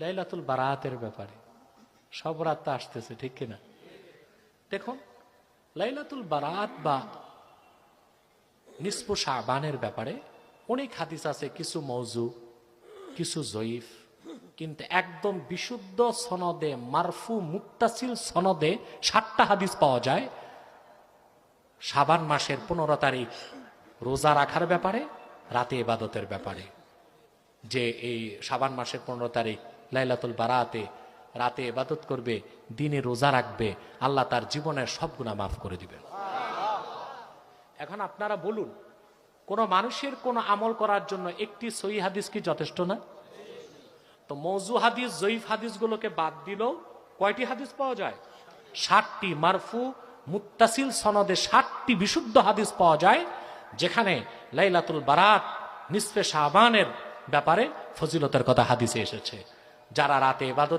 লাইলাতুল বারাতের ব্যাপারে। সব রাত তো আসতেছে, ঠিক কিনা? দেখুন, লাইলাতুল বারাত বা নিসফু শাবানের ব্যাপারে অনেক হাদিস আছে, কিছু মওযু, কিছু জয়ীফ, কিন্তু একদম বিশুদ্ধ সনদে, মারফু মুত্তাসিল সনদে 60টা হাদিস পাওয়া যায় শাবান মাসের 15 তারিখ রোজা রাখার ব্যাপারে, রাতে ইবাদতের ব্যাপারে। যে এই শাবান মাসের 15 তারিখ লাইলাতুল বারাতে রাতে ইবাদত করবে, দিনে রোজা রাখবে, আল্লাহ তার জীবনের সব গুনাহ মাফ করে দিবেন। এখন আপনারা বলুন, কোন মানুষের কোন আমল করার জন্য একটি সহিহ হাদিস কি যথেষ্ট না? তো মওযু হাদিস, জয়ীফ হাদিসগুলোকে বাদ দিলেও কয়টি হাদিস পাওয়া যায়? 60টি। মারফু মুত্তাসিল সনদে 60টি বিশুদ্ধ হাদিস পাওয়া যায়, যেখানে লাইলাতুল বারাত, নিসফে শাবানের ব্যাপারে ফজিলতের কথা হাদিসে এসেছে। যারা রাতে ইবাদতে